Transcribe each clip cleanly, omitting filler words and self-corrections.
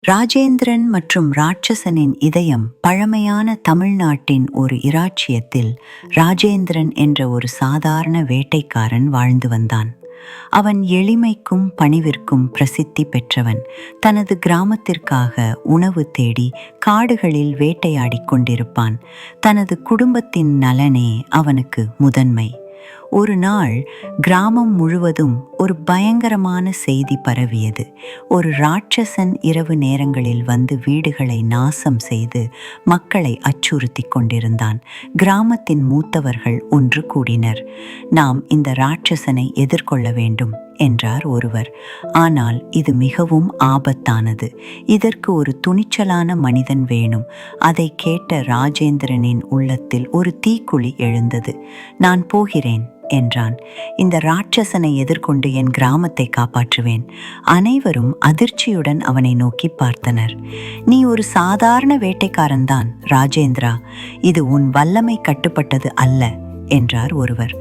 ராஜேந்திரன் மற்றும் ராட்சசனின் இதயம். பழமையான தமிழ்நாட்டின் ஒரு இராச்சியத்தில் ராஜேந்திரன் என்ற ஒரு சாதாரண வேட்டைக்காரன் வாழ்ந்து வந்தான். அவன் எளிமைக்கும் பணிவிற்கும் பிரசித்தி பெற்றவன். தனது கிராமத்திற்காக உணவு தேடி காடுகளில் வேட்டையாடிக் கொண்டிருப்பான். தனது குடும்பத்தின் நலனே அவனுக்கு முதன்மை. ஒரு நாள் கிராமம் முழுவதும் ஒரு பயங்கரமான செய்தி பரவியது. ஒரு ராட்சசன் இரவு நேரங்களில் வந்து வீடுகளை நாசம் செய்து மக்களை அச்சுறுத்தி கொண்டிருந்தான். கிராமத்தின் மூத்தவர்கள் ஒன்று கூடினர். நாம் இந்த ராட்சசனை எதிர்கொள்ள வேண்டும் என்றார் ஒருவர். ஆனால் இது மிகவும் ஆபத்தானது. இதற்கு ஒரு துணிச்சலான மனிதன் வேணும். அதை கேட்ட ராஜேந்திரனின் உள்ளத்தில் ஒரு தீக்குழி எழுந்தது. நான் போகிறேன் என்றான். இந்த ராட்சசனை எதிர்கொண்டு என் கிராமத்தை காப்பாற்றுவேன். அனைவரும் அதிர்ச்சியுடன் அவனை நோக்கி பார்த்தனர். நீ ஒரு சாதாரண வேட்டைக்காரன்தான் ராஜேந்திரா. இது உன் வல்லமை கட்டுப்பட்டது அல்ல என்றார் ஒருவர்.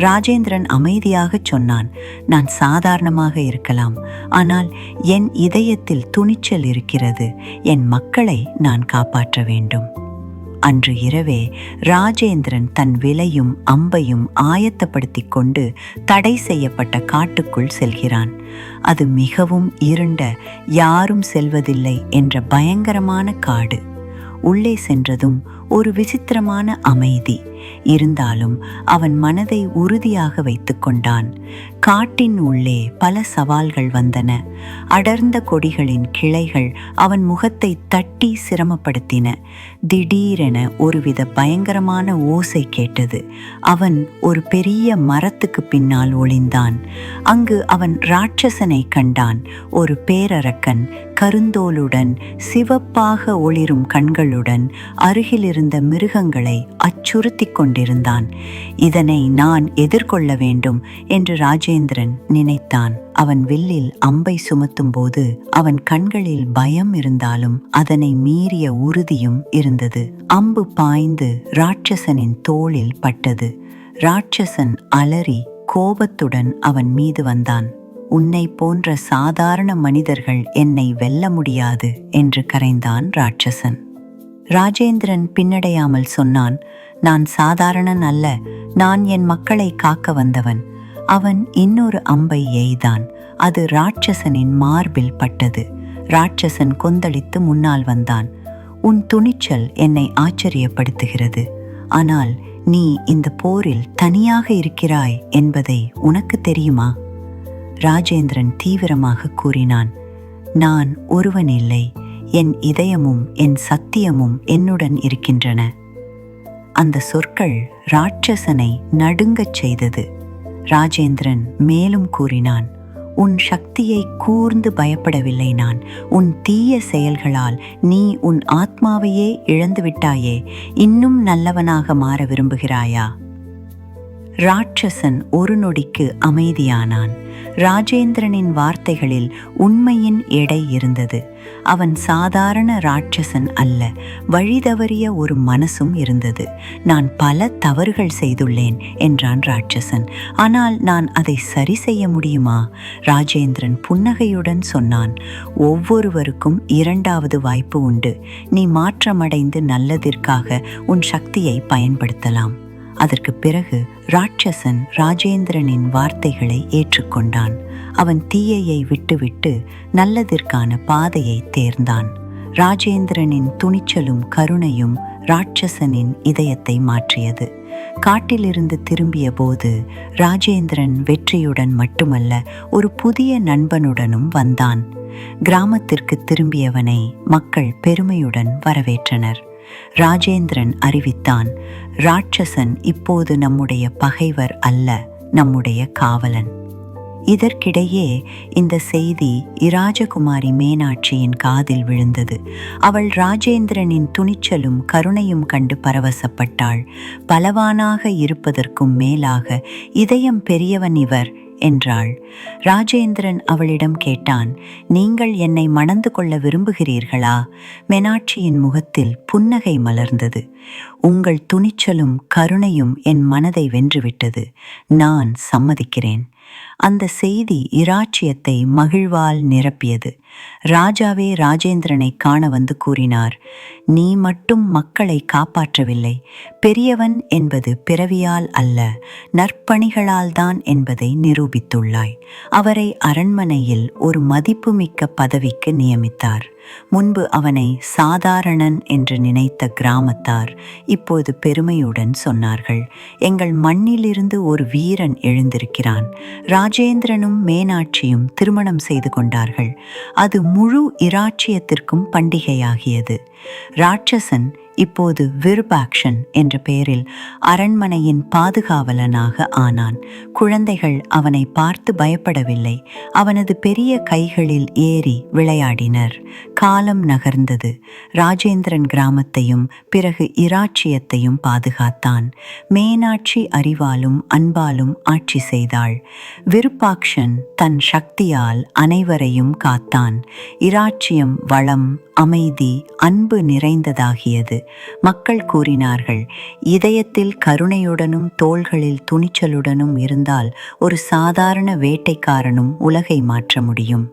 ராஜேந்திரன் அமைதியாகச் சொன்னான், நான் சாதாரணமாக இருக்கலாம், ஆனால் என் இதயத்தில் துணிச்சல் இருக்கிறது. என் மக்களை நான் காப்பாற்ற வேண்டும். அன்று இரவே ராஜேந்திரன் தன் விலையும் அம்பையும் ஆயத்தப்படுத்திக் கொண்டு தடை செய்யப்பட்ட காட்டுக்குள் செல்கிறான். அது மிகவும் இருண்ட, யாரும் செல்வதில்லை என்ற பயங்கரமான காடு. உள்ளே சென்றதும் ஒரு விசித்திரமான அமைதி. இருந்தாலும் அவன் மனதை உறுதியாக வைத்து கொண்டான். காட்டின் உள்ளே பல சவால்கள் வந்தன. அடர்ந்த கொடிகளின் கிளைகள் அவன் முகத்தை தட்டி சிரமப்படுத்தின. திடீரென ஒருவித பயங்கரமான ஓசை கேட்டது. அவன் ஒரு பெரிய மரத்துக்கு பின்னால் ஒளிந்தான். அங்கு அவன் ராட்சசனை கண்டான். ஒரு பேரரக்கன், கருந்தோலுடன், சிவப்பாக ஒளிரும் கண்களுடன் அருகிலிருந்த மிருகங்களை அச்சுறுத்தி கொண்டிருந்தான். இதனை நான் எதிர்கொள்ள வேண்டும் என்று ராஜேந்திரன் நினைத்தான். அவன் வில்லில் அம்பை சுமத்தும் போது அவன் கண்களில் பயம் இருந்தாலும் அதனை மீறிய உறுதியும் இருந்தது. அம்பு பாய்ந்து ராட்சசனின் தோளில் பட்டது. ராட்சசன் அலறி கோபத்துடன் அவன் மீது வந்தான். உன்னை போன்ற சாதாரண மனிதர்கள் என்னை வெல்ல முடியாது என்று கரைந்தான் ராட்சசன். ராஜேந்திரன் பின்னடையாமல் சொன்னான், நான் சாதாரணன் அல்ல, நான் என் மக்களை காக்க வந்தவன். அவன் இன்னொரு அம்பை எய்தான். அது ராட்சசனின் மார்பில் பட்டது. ராட்சசன் கொந்தளித்து முன்னால் வந்தான். உன் துணிச்சல் என்னை ஆச்சரியப்படுத்துகிறது. ஆனால் நீ இந்த போரில் தனியாக இருக்கிறாய் என்பதை உனக்கு தெரியுமா? ராஜேந்திரன் தீவிரமாக கூறினான், நான் ஒருவன் இல்லை, என் இதயமும் என் சத்தியமும் என்னுடன் இருக்கின்றன. அந்த சொற்கள் ராட்சசனை நடுங்கச் செய்தது. ராஜேந்திரன் மேலும் கூறினான், உன் சக்தியை கூர்ந்து பயப்படவில்லை நான். உன் தீய செயல்களால் நீ உன் ஆத்மாவையே இழந்துவிட்டாயே. இன்னும் நல்லவனாக மாற விரும்புகிறாயா? ராட்சசன் ஒரு நொடிக்கு அமைதியானான். ராஜேந்திரனின் வார்த்தைகளில் உண்மையின் எடை இருந்தது. அவன் சாதாரண ராட்சசன் அல்ல, வழிதவறிய ஒரு மனசும் இருந்தது. நான் பல தவறுகள் செய்துள்ளேன் என்றான் ராட்சசன். ஆனால் நான் அதை சரி செய்ய முடியுமா? ராஜேந்திரன் புன்னகையுடன் சொன்னான், ஒவ்வொருவருக்கும் இரண்டாவது வாய்ப்பு உண்டு. நீ மாற்றமடைந்து நல்லதிற்காக உன் சக்தியை பயன்படுத்தலாம். அதற்கு பிறகு ராட்சசன் ராஜேந்திரனின் வார்த்தைகளை ஏற்றுக்கொண்டான். அவன் தீயையை விட்டுவிட்டு நல்லதிற்கான பாதையை தேர்ந்தான். ராஜேந்திரனின் துணிச்சலும் கருணையும் ராட்சசனின் இதயத்தை மாற்றியது. காட்டிலிருந்து திரும்பிய போது ராஜேந்திரன் வெற்றியுடன் மட்டுமல்ல, ஒரு புதிய நண்பனுடனும் வந்தான். கிராமத்திற்கு திரும்பியவனை மக்கள் பெருமையுடன் வரவேற்றனர். ராஜேந்திரன் அறிவித்தான், ராட்சசன் இப்போது நம்முடைய பகைவர் அல்ல, நம்முடைய காவலன். இதற்கிடையே இந்த செய்தி இராஜகுமாரி மீனாட்சியின் காதில் விழுந்தது. அவள் ராஜேந்திரனின் துணிச்சலும் கருணையும் கண்டு பரவசப்பட்டாள். பலவானாக இருப்பதற்கும் மேலாக இதயம் பெரியவன் இவர் என்றாள். ராஜேந்திரன் அவளிடம் கேட்டான், நீங்கள் என்னை மணந்து கொள்ள விரும்புகிறீர்களா? மீனாட்சியின் முகத்தில் புன்னகை மலர்ந்தது. உங்கள் துணிச்சலும் கருணையும் என் மனதை வென்றுவிட்டது. நான் சம்மதிக்கிறேன். அந்த செய்தி இராச்சியத்தை மகிழ்வால் நிரப்பியது. ராஜாவே ராஜேந்திரனை காண வந்து கூறினார், நீ மட்டும் மக்களை காப்பாற்றவில்லை, பெரியவன் என்பது பிறவியால் அல்ல, நற்பணிகளால்தான் என்பதை நிரூபித்துள்ளாய். அவரை அரண்மனையில் ஒரு மதிப்புமிக்க பதவிக்கு நியமித்தார். முன்பு அவனை சாதாரணன் என்று நினைத்த கிராமத்தார் இப்போது பெருமையுடன் சொன்னார்கள், எங்கள் மண்ணிலிருந்து ஒரு வீரன் எழுந்திருக்கிறான். ராஜேந்திரனும் மீனாட்சியும் திருமணம் செய்து கொண்டார்கள். அது முழு இராச்சியத்திற்கும் பண்டிகையாகியது. ராட்சசன் இப்போது விருபாக்ஷன் என்ற பெயரில் அரண்மனையின் பாதுகாவலனாக ஆனான். குழந்தைகள் அவனை பார்த்து பயப்படவில்லை, அவனது பெரிய கைகளில் ஏறி விளையாடினர். காலம் நகர்ந்தது. ராஜேந்திரன் கிராமத்தையும் பிறகு இராச்சியத்தையும் பாதுகாத்தான். மீனாட்சி அறிவாலும் அன்பாலும் ஆட்சி செய்தாள். விருப்பாக்ஷன் தன் சக்தியால் அனைவரையும் காத்தான். இராச்சியம் வளம், அமைதி, அன்பு நிறைந்ததாகியது. மக்கள் கூறினார்கள், இதயத்தில் கருணையுடனும் தோள்களில் துணிச்சலுடனும் இருந்தால் ஒரு சாதாரண வேட்டைக்காரனும் உலகை மாற்ற முடியும்.